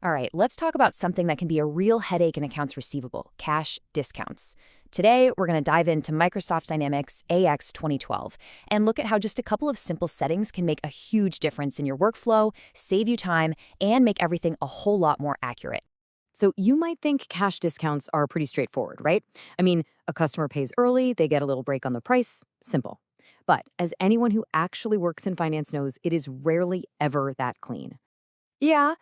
All right, let's talk about something that can be a real headache in accounts receivable, cash discounts. Today, we're going to dive into Microsoft Dynamics AX 2012 and look at how just a couple of simple settings can make a huge difference in your workflow, save you time, and make everything a whole lot more accurate. So you might think cash discounts are pretty straightforward, right? I mean, a customer pays early, they get a little break on the price, simple. But as anyone who actually works in finance knows, it is rarely ever that clean. Yeah,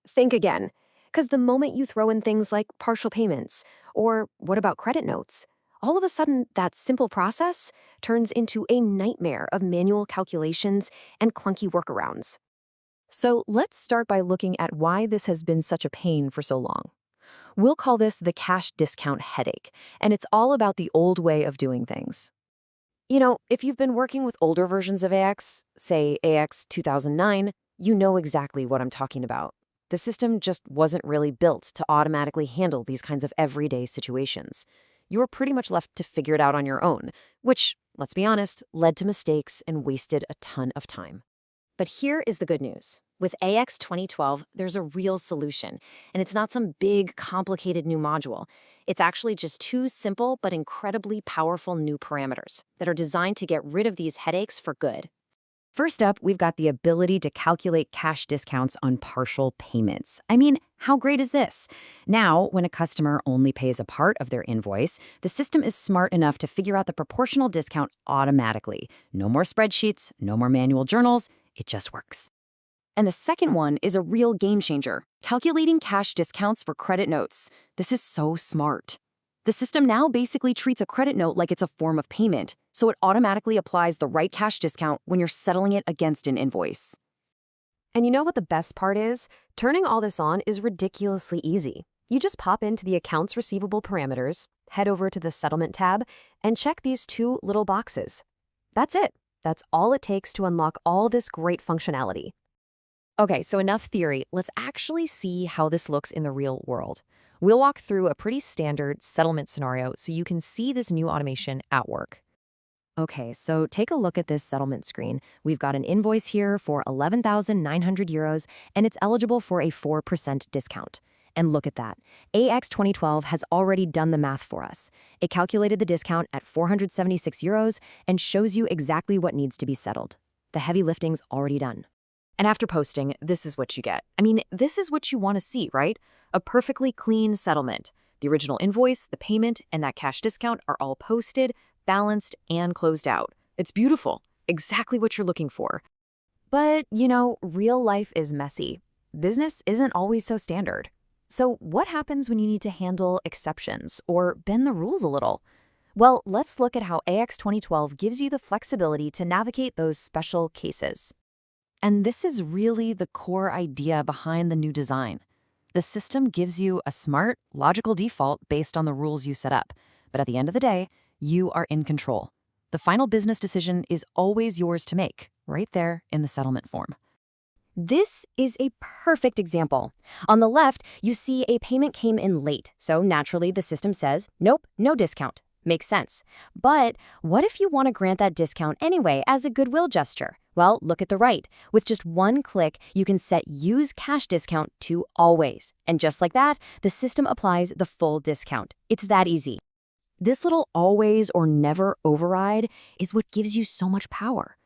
think again. Because the moment you throw in things like partial payments, or what about credit notes, all of a sudden that simple process turns into a nightmare of manual calculations and clunky workarounds. So let's start by looking at why this has been such a pain for so long. We'll call this the cash discount headache, and it's all about the old way of doing things. If you've been working with older versions of AX, say AX 2009, you know exactly what I'm talking about. The system just wasn't really built to automatically handle these kinds of everyday situations. You were pretty much left to figure it out on your own, which, let's be honest, led to mistakes and wasted a ton of time. But here is the good news. With AX 2012, there's a real solution, and it's not some big, complicated new module. It's actually just two simple but incredibly powerful new parameters that are designed to get rid of these headaches for good. First up, we've got the ability to calculate cash discounts on partial payments. I mean, how great is this? Now, when a customer only pays a part of their invoice, the system is smart enough to figure out the proportional discount automatically. No more spreadsheets, no more manual journals. It just works. And the second one is a real game changer, calculating cash discounts for credit notes. This is so smart. The system now basically treats a credit note like it's a form of payment, so it automatically applies the right cash discount when you're settling it against an invoice. And you know what the best part is? Turning all this on is ridiculously easy. You just pop into the accounts receivable parameters, head over to the settlement tab, and check these two little boxes. That's it. That's all it takes to unlock all this great functionality. Okay, so enough theory. Let's actually see how this looks in the real world. We'll walk through a pretty standard settlement scenario so you can see this new automation at work. Okay, so take a look at this settlement screen. We've got an invoice here for 11,900 euros, and it's eligible for a 4% discount. And look at that. AX 2012 has already done the math for us. It calculated the discount at 476 euros and shows you exactly what needs to be settled. The heavy lifting's already done. And after posting, this is what you get. I mean, this is what you want to see, right? A perfectly clean settlement. The original invoice, the payment, and that cash discount are all posted, balanced, and closed out. It's beautiful. Exactly what you're looking for. But, real life is messy. Business isn't always so standard. So what happens when you need to handle exceptions or bend the rules a little? Well, let's look at how AX 2012 gives you the flexibility to navigate those special cases. And this is really the core idea behind the new design. The system gives you a smart, logical default based on the rules you set up. But at the end of the day, you are in control. The final business decision is always yours to make, right there in the settlement form. This is a perfect example. On the left, you see a payment came in late, so naturally the system says, nope, no discount. Makes sense. But what if you want to grant that discount anyway as a goodwill gesture? Well, look at the right. With just one click, you can set Use Cash Discount to Always. And just like that, the system applies the full discount. It's that easy. This little always or never override is what gives you so much power.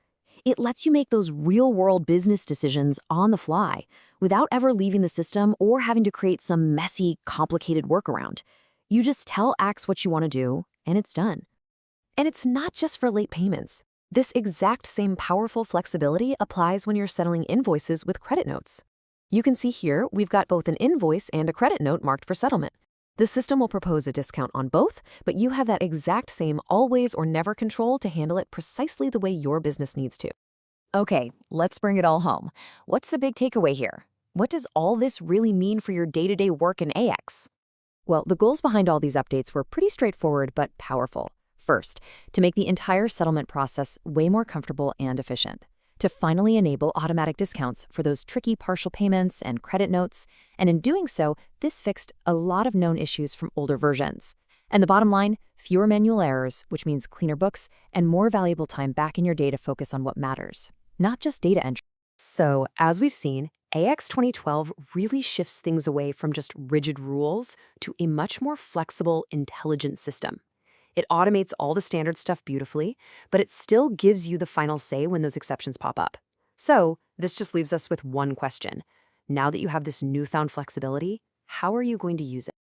It lets you make those real-world business decisions on the fly without ever leaving the system or having to create some messy, complicated workaround. You just tell Axe what you want to do, and it's done. And it's not just for late payments. This exact same powerful flexibility applies when you're settling invoices with credit notes. You can see here we've got both an invoice and a credit note marked for settlement. The system will propose a discount on both, but you have that exact same always or never control to handle it precisely the way your business needs to. Okay, let's bring it all home. What's the big takeaway here? What does all this really mean for your day-to-day work in AX? Well, the goals behind all these updates were pretty straightforward but powerful. First, to make the entire settlement process way more comfortable and efficient. To finally enable automatic discounts for those tricky partial payments and credit notes. And in doing so, this fixed a lot of known issues from older versions. And the bottom line, fewer manual errors, which means cleaner books and more valuable time back in your day to focus on what matters, not just data entry. So, as we've seen, AX 2012 really shifts things away from just rigid rules to a much more flexible, intelligent system. It automates all the standard stuff beautifully, but it still gives you the final say when those exceptions pop up. So, this just leaves us with one question. Now that you have this newfound flexibility, how are you going to use it?